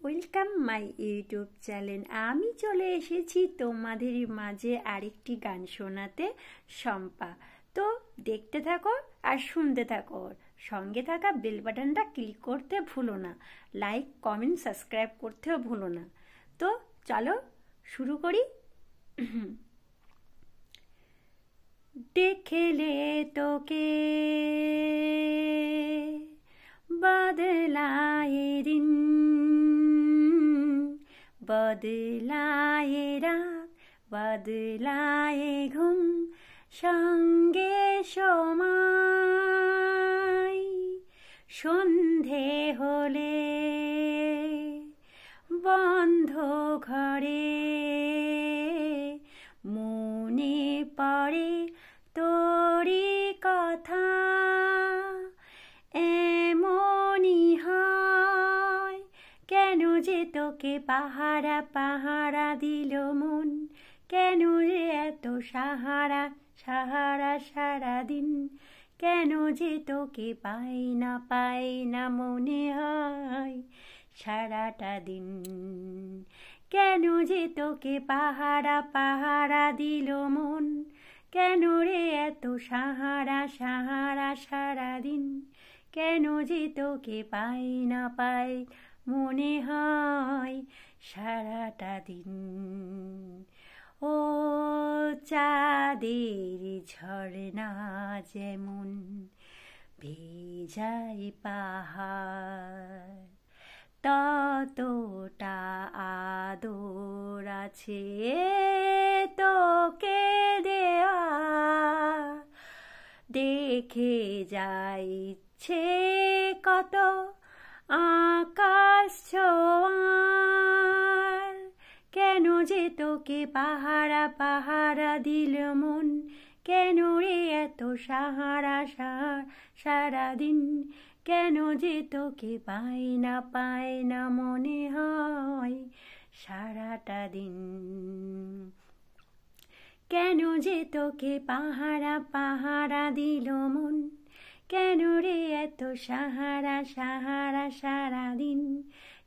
Welcome my YouTube channel. আমি চলে এসেছি তোমাদের মাঝে আরেকটি গান শোনাতে, শম্পা। তো দেখতে থাকো আর শুনতে থাকো, সঙ্গে থাকা বেল বাটনটা ক্লিক করতে ভুলো না, লাইক কমেন্ট সাবস্ক্রাইব করতেও ভুলো না। তো চলো শুরু করি। দেখলে তোকে बदलाए दिन, बदलाए रात, बदलाए घुम, সঙ্গে সময় সন্ধে হলে বন্ধ ঘরে মনে পড়ে তোরি কথা। যে তোকে পাহারা পাহারা দিল মন, কেন যে এত সাহারা সাহারা সারাদিন, কেন যে তোকে পাই না মনে হয় সারাটা দিন, কেন যে তোকে পাহারা পাহারা দিল মন, কেন রে এত সাহারা সাহারা সারাদিন, কেন যে তোকে পাই না মনে হয় সারাটা দিন। ও চাঁদের ঝর্ণা যেমন ভেজাই পাহাড়, ততটা আদর আছে তোকে দেওয়া, দেখে যাই ইচ্ছে কত আকাশ ছোঁয়ার, কেন যে তোকে পাহারা পাহারা দিল মন, কেন রে এত সাহারা সারাদিন, কেন যে তোকে পাই না মনে হয় সারাটা দিন, কেন যে তোকে পাহারা পাহারা দিল মন, কেন রে এত সাহারা সাহারা সারাদিন,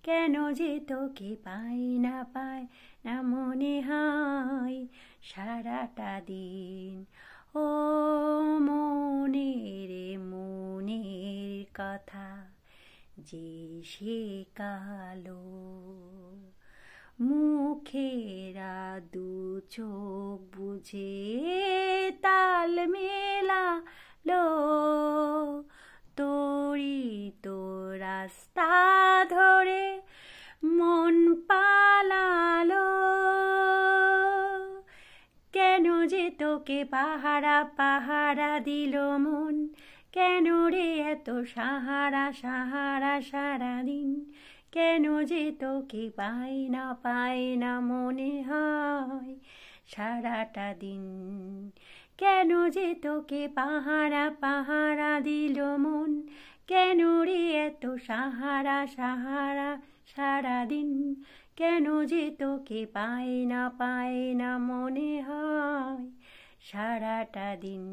কেন যে তোকে পাই না মনে হয় সারাটা দিন। ও মনের কথা যে সে কালো, মুখেরা দু চোখ বুঝে তাল মেলালো, তোরি তো রাস্তা ধরে মন পালালো, কেন যে তোকে পাহারা পাহারা দিল মন, কেন রে এত সাহারা সাহারা সারাদিন, কেন যে তোকে পাই না মনে হয় সারাটা দিন, কেন যে তোকে পাহারা পাহারা দিল মন, কেন রে এত সাহারা সাহারা সারাদিন, কেন যে তোকে পাই না মনে হয় সারাটা দিন।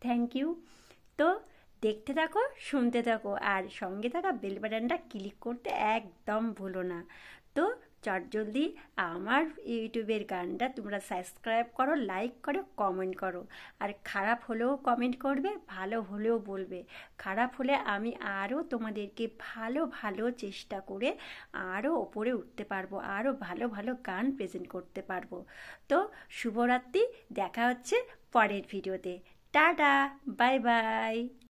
Thank you. তো দেখতে থাকো শুনতে থাকো আর সঙ্গে থাকা বেল বাটনটা ক্লিক করতে একদম ভুলো না। তো চটজলদি আমার ইউটিউবের গানটা তোমরা সাবস্ক্রাইব করো, লাইক করো, কমেন্ট করো। আর খারাপ হলেও কমেন্ট করবে, ভালো হলেও বলবে। খারাপ হলে আমি আরও তোমাদেরকে ভালো চেষ্টা করে আরও ওপরে উঠতে পারবো, আরও ভালো গান প্রেজেন্ট করতে পারবো। তো শুভরাত্রি, দেখা হচ্ছে পরের ভিডিওতে। Tata, bye bye.